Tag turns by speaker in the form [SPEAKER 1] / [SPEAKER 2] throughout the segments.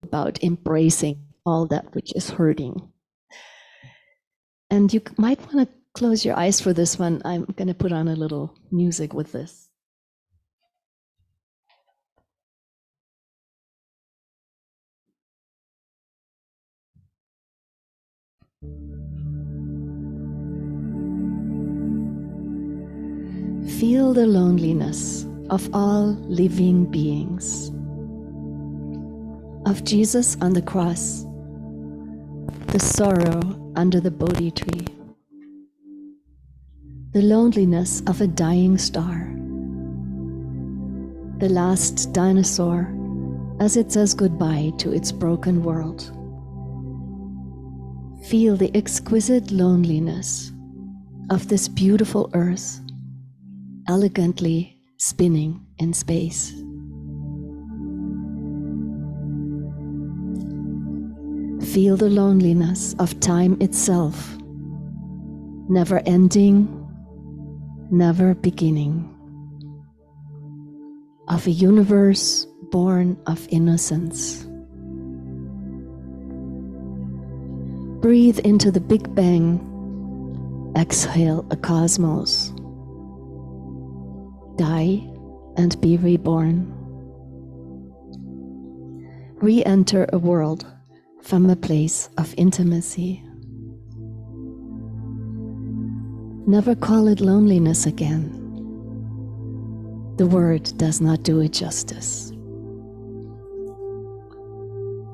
[SPEAKER 1] about embracing all that which is hurting. And you might want to close your eyes for this one. I'm going to put on a little music with this. Feel the loneliness of all living beings, of Jesus on the cross, the sorrow under the Bodhi tree, the loneliness of a dying star, the last dinosaur as it says goodbye to its broken world. Feel the exquisite loneliness of this beautiful earth, elegantly spinning in space. Feel the loneliness of time itself, never ending, never beginning, of a universe born of innocence. Breathe into the Big Bang, exhale a cosmos. Die and be reborn. Re-enter a world from a place of intimacy. Never call it loneliness again. The word does not do it justice.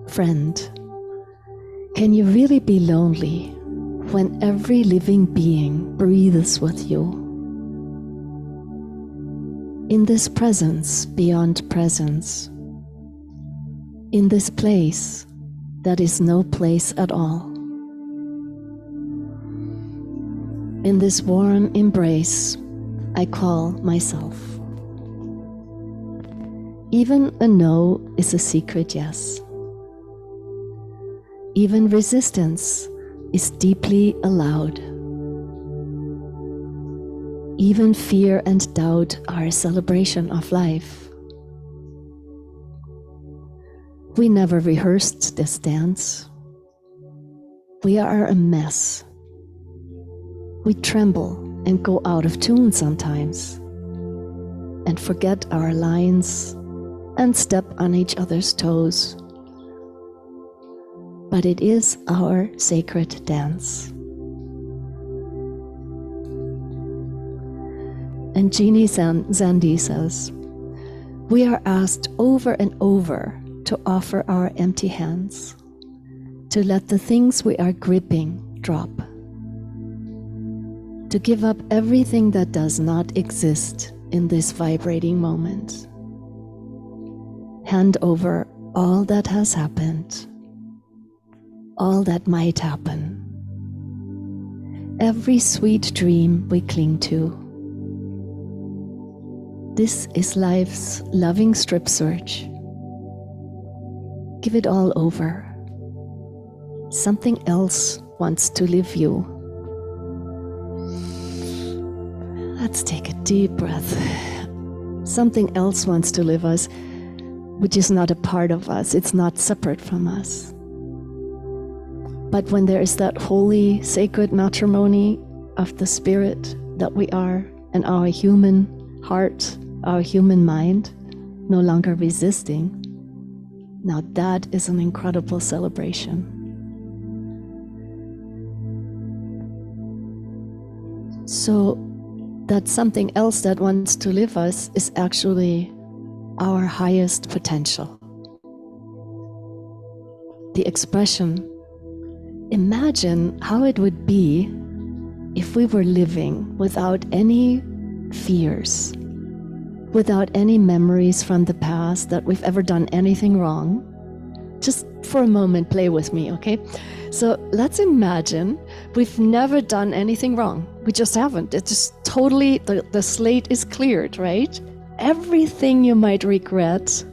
[SPEAKER 1] Friend, can you really be lonely when every living being breathes with you? In this presence beyond presence, in this place that is no place at all, in this warm embrace I call myself. Even a no is a secret yes. Even resistance is deeply allowed. Even fear and doubt are a celebration of life. We never rehearsed this dance. We are a mess. We tremble and go out of tune sometimes, and forget our lines and step on each other's toes. But it is our sacred dance. And Jeannie Zandi says, we are asked over and over to offer our empty hands, to let the things we are gripping drop, to give up everything that does not exist in this vibrating moment. Hand over all that has happened, all that might happen, every sweet dream we cling to. This is life's loving strip search. Give it all over. Something else wants to live you. Let's take a deep breath. Something else wants to live us, which is not a part of us. It's not separate from us. But when there is that holy, sacred matrimony of the spirit that we are and our human heart, our human mind, no longer resisting, now that is an incredible celebration. So that something else that wants to live us is actually our highest potential. The expression, imagine how it would be if we were living without any fears, without any memories from the past that we've ever done anything wrong. Just for a moment, play with me, okay? So let's imagine we've never done anything wrong. We just haven't. It's just totally, the slate is cleared, right? Everything you might regret,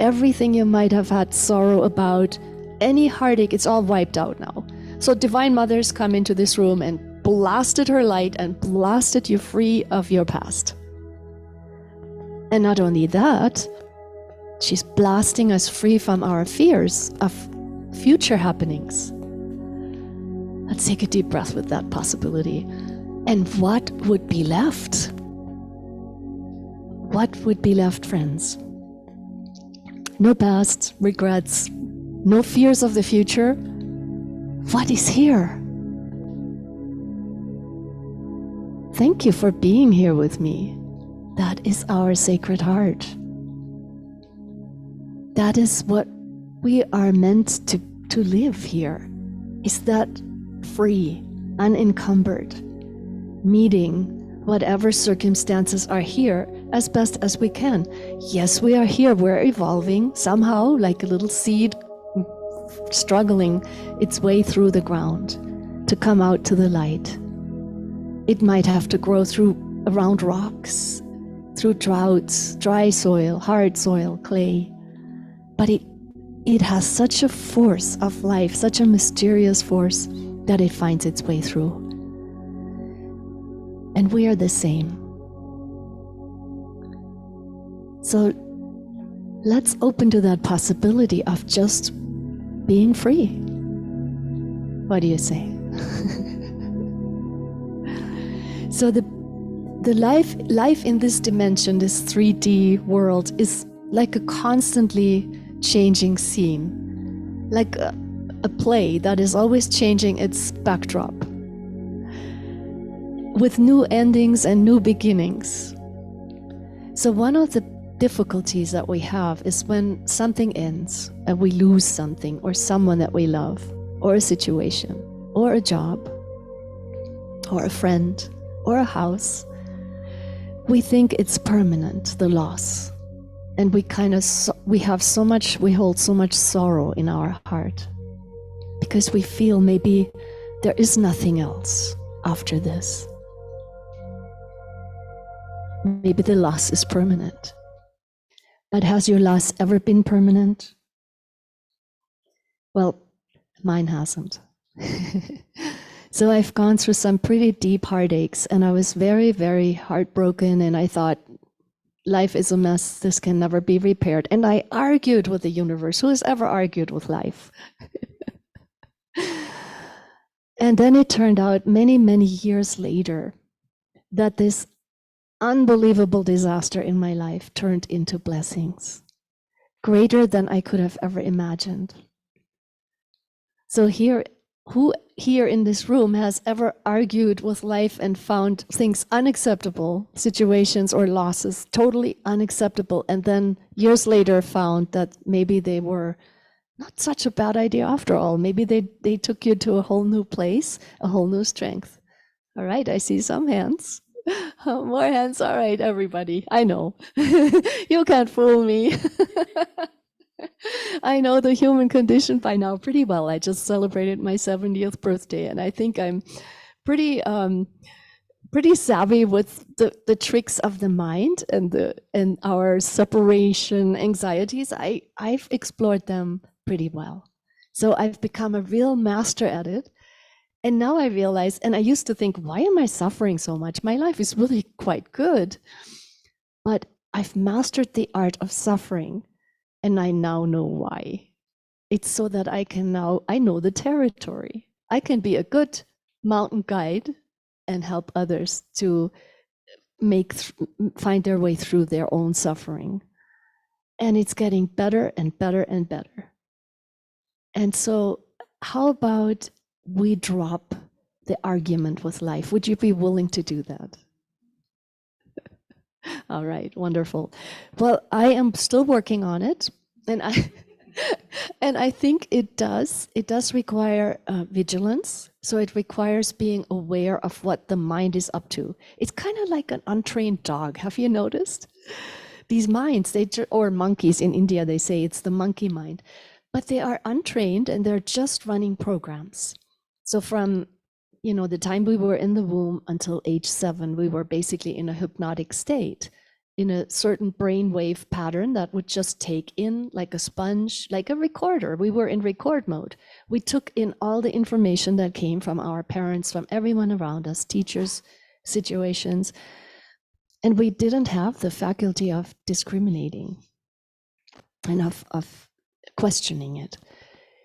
[SPEAKER 1] everything you might have had sorrow about, any heartache, it's all wiped out now. So Divine Mother's come into this room and blasted her light and blasted you free of your past. And not only that, She's blasting us free from our fears of future happenings. Let's take a deep breath with that possibility. And what would be left? What would be left, friends? No past, regrets, no fears of the future. What is here? Thank you for being here with me. That is our sacred heart. That is what we are meant to live here. Is that free, unencumbered, meeting whatever circumstances are here as best as we can. Yes, we are here, we're evolving somehow, like a little seed struggling its way through the ground to come out to the light. It might have to grow around rocks, through droughts, dry soil, hard soil, clay. But it has such a force of life, such a mysterious force, that it finds its way through. And we are the same. So let's open to that possibility of just being free. What do you say? So the life in this dimension, this 3D world, is like a constantly changing scene, like a play that is always changing its backdrop, with new endings and new beginnings. So one of the difficulties that we have is when something ends and we lose something, or someone that we love, or a situation, or a job, or a friend, or a house. We think it's permanent, the loss. And we hold so much sorrow in our heart because we feel maybe there is nothing else after this. Maybe the loss is permanent. But has your loss ever been permanent? Well, mine hasn't. So I've gone through some pretty deep heartaches, and I was very, very heartbroken, and I thought, life is a mess, this can never be repaired. And I argued with the universe. Who has ever argued with life? And then it turned out many, many years later that this unbelievable disaster in my life turned into blessings, greater than I could have ever imagined. So who here in this room has ever argued with life and found things unacceptable, situations or losses totally unacceptable, and then years later found that maybe they were not such a bad idea after all? Maybe they took you to a whole new place, a whole new strength. All right, I see some hands. More hands. All right, everybody. I know. You can't fool me. I know the human condition by now pretty well. I just celebrated my 70th birthday, and I think I'm pretty savvy with the tricks of the mind and our separation anxieties. I've explored them pretty well. So I've become a real master at it. And now I realize, and I used to think, why am I suffering so much? My life is really quite good. But I've mastered the art of suffering, and I now know why. It's so that I know the territory. I can be a good mountain guide and help others to find their way through their own suffering. And it's getting better and better and better. And so how about we drop the argument with life? Would you be willing to do that? All right, wonderful. Well, I am still working on it, and I think it does require vigilance. So it requires being aware of what the mind is up to. It's kind of like an untrained dog. Have you noticed? These minds, or monkeys in India, they say it's the monkey mind, but they are untrained and they're just running programs. So from the time we were in the womb until age 7, we were basically in a hypnotic state, in a certain brainwave pattern that would just take in like a sponge, like a recorder. We were in record mode. We took in all the information that came from our parents, from everyone around us, teachers, situations, and we didn't have the faculty of discriminating. and of questioning it.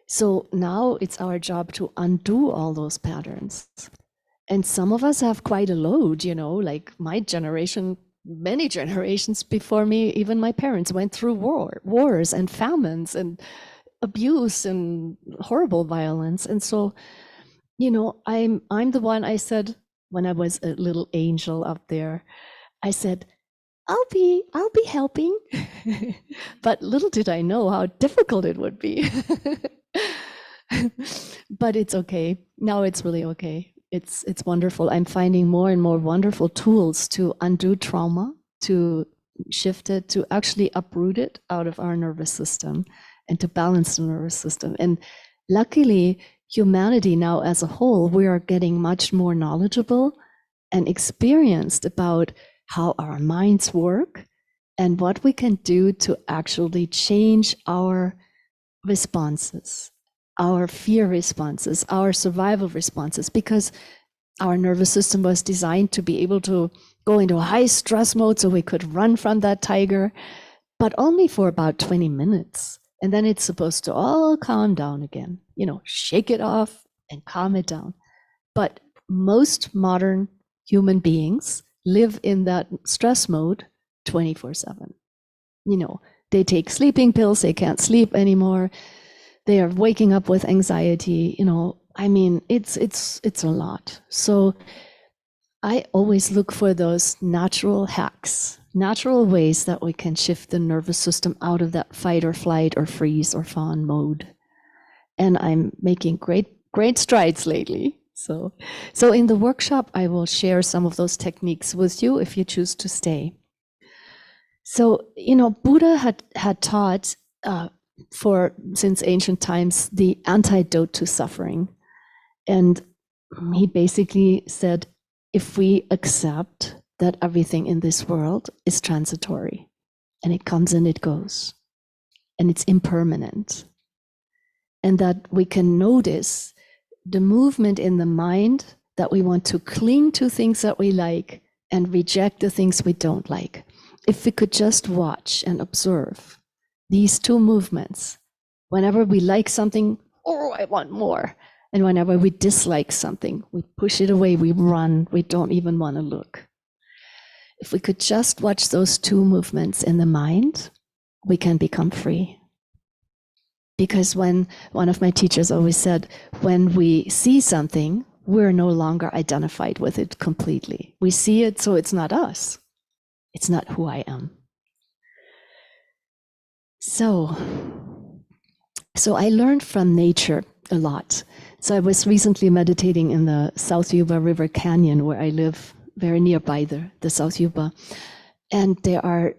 [SPEAKER 1] So now it's our job to undo all those patterns. And some of us have quite a load, like my generation, many generations before me, even my parents went through wars and famines and abuse and horrible violence. And so, I'm the one. I said, when I was a little angel up there, I said, I'll be helping. But little did I know how difficult it would be. But it's okay. Now it's really okay. It's wonderful. I'm finding more and more wonderful tools to undo trauma, to shift it, to actually uproot it out of our nervous system and to balance the nervous system. And luckily, humanity now as a whole, we are getting much more knowledgeable and experienced about how our minds work and what we can do to actually change our responses, our fear responses, our survival responses, because our nervous system was designed to be able to go into a high stress mode so we could run from that tiger, but only for about 20 minutes. And then it's supposed to all calm down again, shake it off and calm it down. But most modern human beings live in that stress mode 24/7. They take sleeping pills, they can't sleep anymore. They are waking up with anxiety, it's a lot. So I always look for those natural hacks, natural ways that we can shift the nervous system out of that fight or flight or freeze or fawn mode. And I'm making great strides lately. So in the workshop, I will share some of those techniques with you if you choose to stay. So, Buddha had taught since ancient times the antidote to suffering. And he basically said, if we accept that everything in this world is transitory and it comes and it goes and it's impermanent, and that we can notice the movement in the mind that we want to cling to things that we like and reject the things we don't like. If we could just watch and observe these two movements, whenever we like something, oh, I want more. And whenever we dislike something, we push it away, we run, we don't even want to look. If we could just watch those two movements in the mind, we can become free. Because when one of my teachers always said, when we see something, we're no longer identified with it completely. We see it, so it's not us. It's not who I am. So I learned from nature a lot. So I was recently meditating in the South Yuba River Canyon, where I live, very nearby the South Yuba. And there are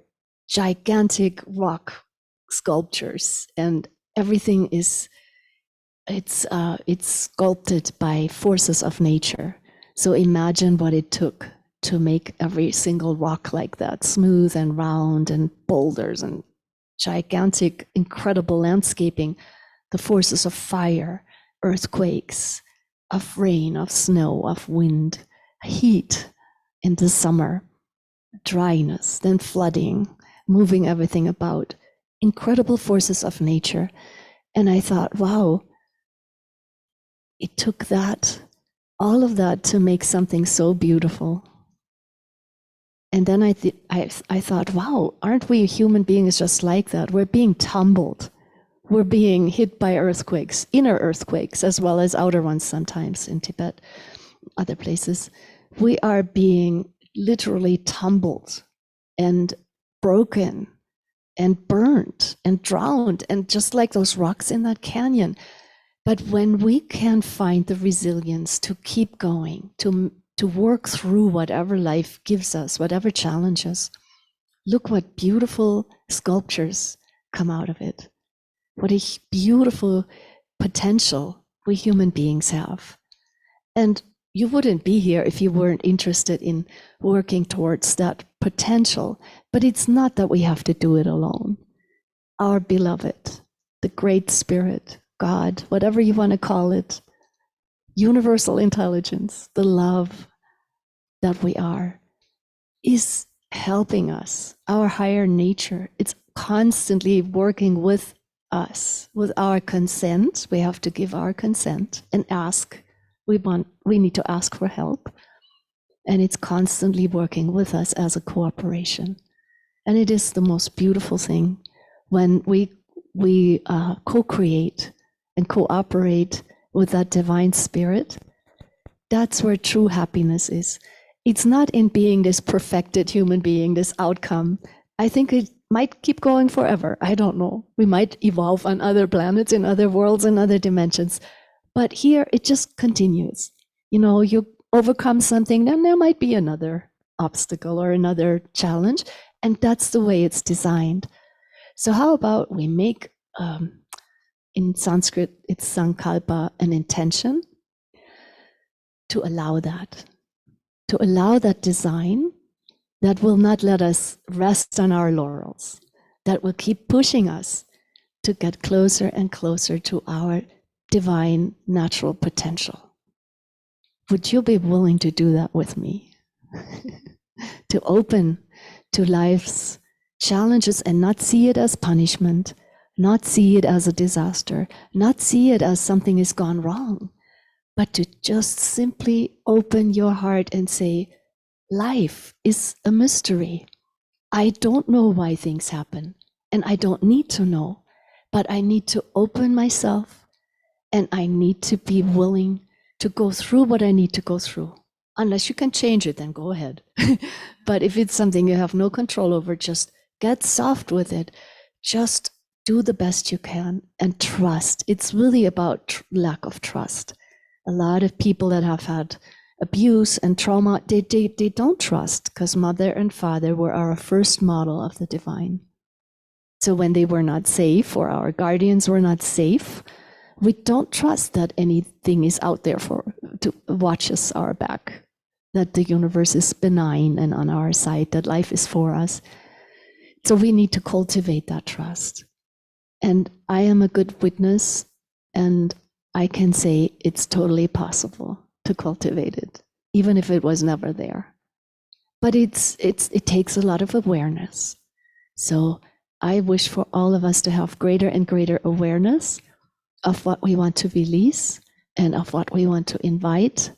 [SPEAKER 1] gigantic rock sculptures, and everything is it's sculpted by forces of nature. So imagine what it took to make every single rock like that, smooth and round and boulders and gigantic, incredible landscaping, the forces of fire, earthquakes, of rain, of snow, of wind, heat in the summer, dryness, then flooding, moving everything about, incredible forces of nature. And I thought, wow, it took all of that to make something so beautiful. And then I thought, wow, aren't we human beings just like that? We're being tumbled. We're being hit by earthquakes, inner earthquakes, as well as outer ones sometimes in Tibet, other places. We are being literally tumbled and broken and burnt and drowned, and just like those rocks in that canyon. But when we can find the resilience to keep going, to work through whatever life gives us, whatever challenges, look what beautiful sculptures come out of it. What a beautiful potential we human beings have. And you wouldn't be here if you weren't interested in working towards that potential. But it's not that we have to do it alone. Our beloved, the Great Spirit, God, whatever you want to call it, universal intelligence, the love that we are, is helping us. Our higher nature, it's constantly working with us, with our consent. We have to give our consent and ask. We need to ask for help. And it's constantly working with us as a cooperation. And it is the most beautiful thing when we co-create and cooperate with that divine spirit. That's where true happiness is. It's not in being this perfected human being, this outcome. I think it might keep going forever. I don't know. We might evolve on other planets, in other worlds, in other dimensions. But here it just continues. You know, you overcome something, then there might be another obstacle or another challenge. And that's the way it's designed. So how about we make, in Sanskrit, it's sankalpa, an intention to allow that design that will not let us rest on our laurels, that will keep pushing us to get closer and closer to our divine natural potential. Would you be willing to do that with me? To open to life's challenges and not see it as punishment, not see it as a disaster, not see it as something has gone wrong, but to just simply open your heart and say, life is a mystery. I don't know why things happen, and I don't need to know, but I need to open myself, and I need to be willing to go through what I need to go through. Unless you can change it, then go ahead. But if it's something you have no control over, just get soft with it. Just do the best you can and trust. It's really about lack of trust. A lot of people that have had abuse and trauma, they don't trust, because mother and father were our first model of the divine. So when they were not safe, or our guardians were not safe, we don't trust that anything is out there to watch us our back, that the universe is benign and on our side, that life is for us. So we need to cultivate that trust. And I am a good witness, and I can say it's totally possible to cultivate it, even if it was never there. But it takes a lot of awareness. So I wish for all of us to have greater and greater awareness of what we want to release and of what we want to invite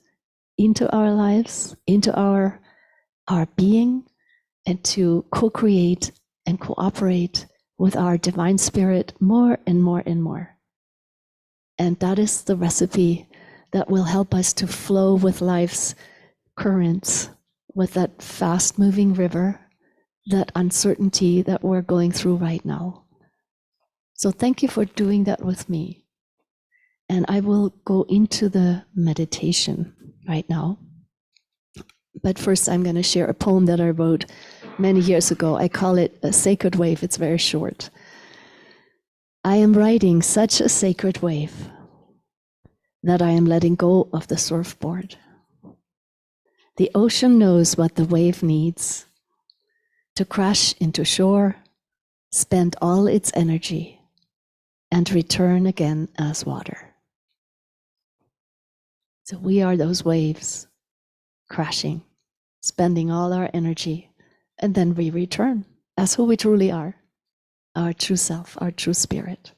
[SPEAKER 1] into our lives, into our being, and to co-create and cooperate with our divine spirit more and more and more. And that is the recipe that will help us to flow with life's currents, with that fast-moving river, that uncertainty that we're going through right now. So thank you for doing that with me. And I will go into the meditation right now. But first, I'm going to share a poem that I wrote many years ago. I call it A Sacred Wave. It's very short. I am riding such a sacred wave that I am letting go of the surfboard. The ocean knows what the wave needs: to crash into shore, spend all its energy, and return again as water. So we are those waves, crashing, spending all our energy, and then we return as who we truly are, our true self, our true spirit.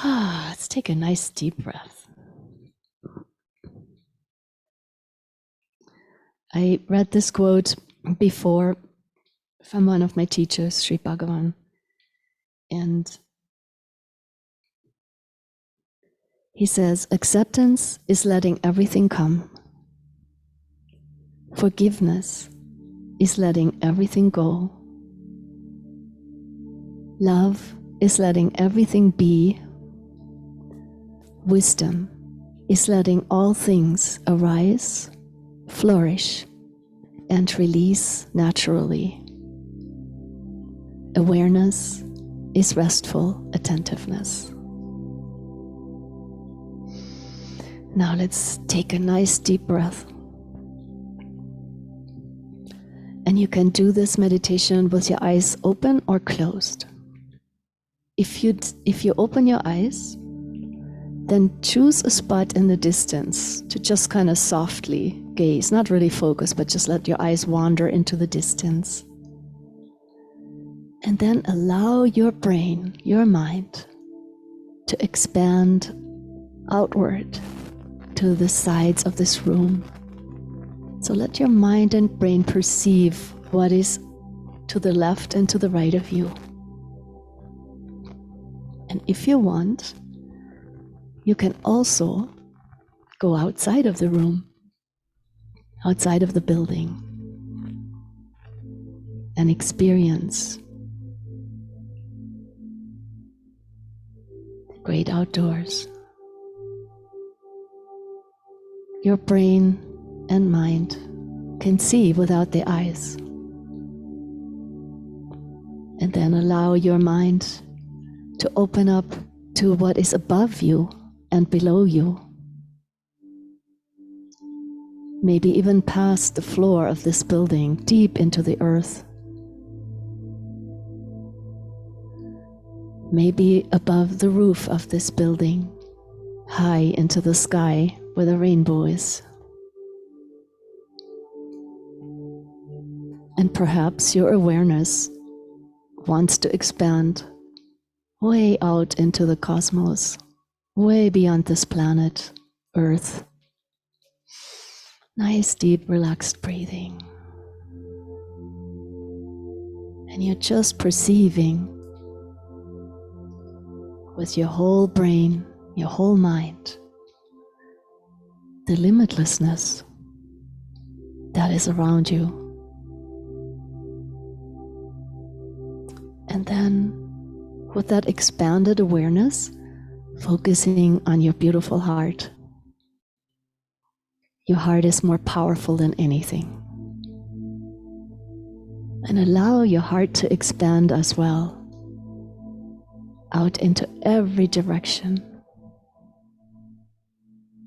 [SPEAKER 1] Let's take a nice deep breath. I read this quote before from one of my teachers, Sri Bhagavan, and he says, acceptance is letting everything come. Forgiveness is letting everything go. Love is letting everything be. Wisdom is letting all things arise, flourish, and release naturally. Awareness is restful attentiveness. Now let's take a nice deep breath. And you can do this meditation with your eyes open or closed. If you open your eyes, then choose a spot in the distance to just kind of softly gaze, not really focus, but just let your eyes wander into the distance. And then allow your brain, your mind, to expand outward to the sides of this room. So let your mind and brain perceive what is to the left and to the right of you. And if you want, you can also go outside of the room, outside of the building, and experience the great outdoors. Your brain and mind can see without the eyes. And then allow your mind to open up to what is above you and below you. Maybe even past the floor of this building, deep into the earth. Maybe above the roof of this building, high into the sky where the rainbow is. And perhaps your awareness wants to expand way out into the cosmos, way beyond this planet, Earth. Nice, deep, relaxed breathing. And you're just perceiving with your whole brain, your whole mind, the limitlessness that is around you. And then, with that expanded awareness, focusing on your beautiful heart. Your heart is more powerful than anything. And allow your heart to expand as well, out into every direction.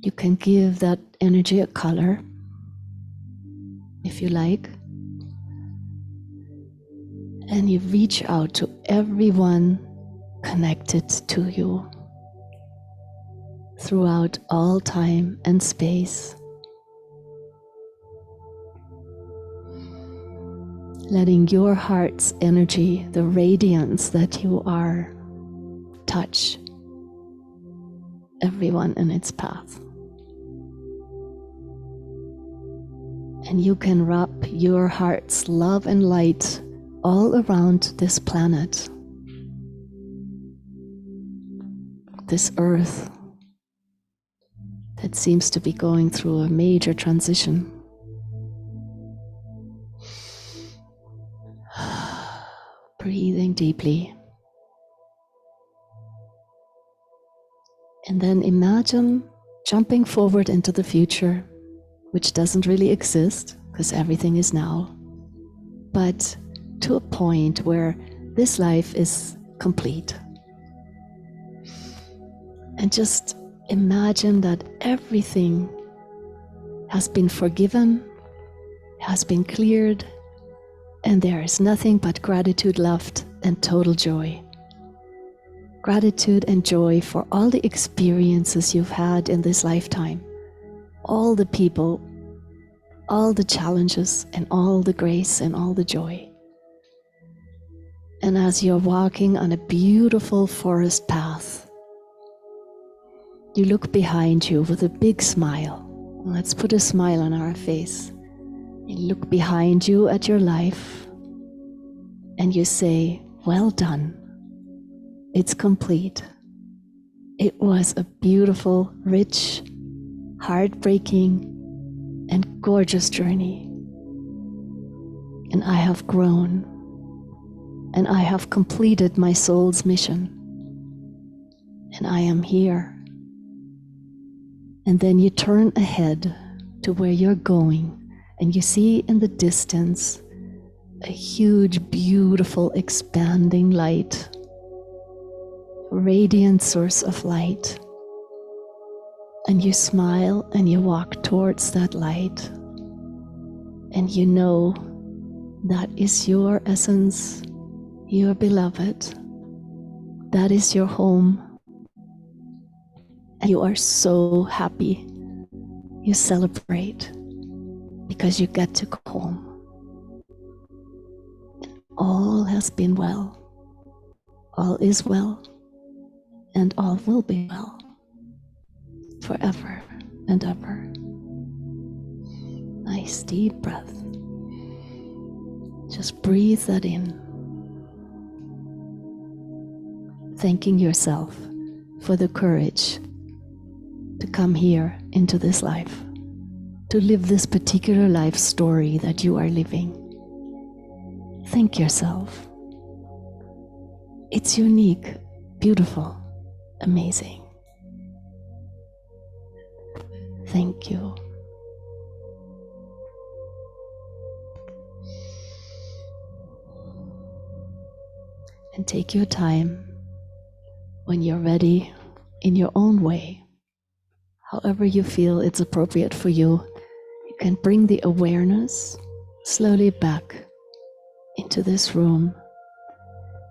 [SPEAKER 1] You can give that energy a color, if you like. And you reach out to everyone connected to you throughout all time and space. Letting your heart's energy, the radiance that you are, touch everyone in its path. And you can wrap your heart's love and light all around this planet, this earth that seems to be going through a major transition. Breathing deeply. And then imagine jumping forward into the future, which doesn't really exist because everything is now, but to a point where this life is complete. And just imagine that everything has been forgiven, has been cleared, and there is nothing but gratitude left and total joy. Gratitude and joy for all the experiences you've had in this lifetime, all the people, all the challenges, and all the grace and all the joy. And as you're walking on a beautiful forest path, you look behind you with a big smile. Let's put a smile on our face. You look behind you at your life and you say, well done. It's complete. It was a beautiful, rich, heartbreaking, and gorgeous journey. And I have grown, and I have completed my soul's mission. And I am here. And then you turn ahead to where you're going, and you see in the distance a huge, beautiful, expanding light, radiant source of light. And you smile and you walk towards that light, and you know that is your essence, your beloved. That is your home. And you are so happy. You celebrate because you get to go home. all has been well, all is well, and all will be well, forever and ever. Nice deep breath. Just breathe that in, thanking yourself for the courage to come here into this life, to live this particular life story that you are living. Thank yourself. It's unique, beautiful, amazing. Thank you. And take your time when you're ready in your own way. However you feel it's appropriate for you, you can bring the awareness slowly back into this room.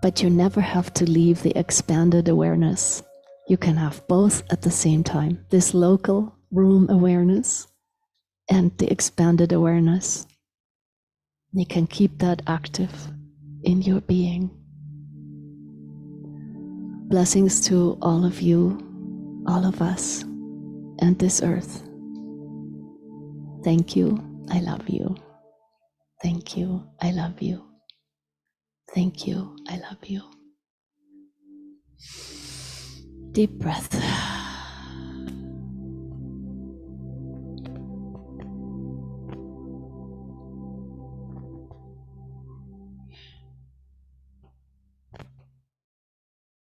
[SPEAKER 1] But you never have to leave the expanded awareness. You can have both at the same time, this local room awareness and the expanded awareness. You can keep that active in your being. Blessings to all of you, all of us, and this earth. Thank you, I love you. Thank you, I love you. Thank you, I love you. Deep breath.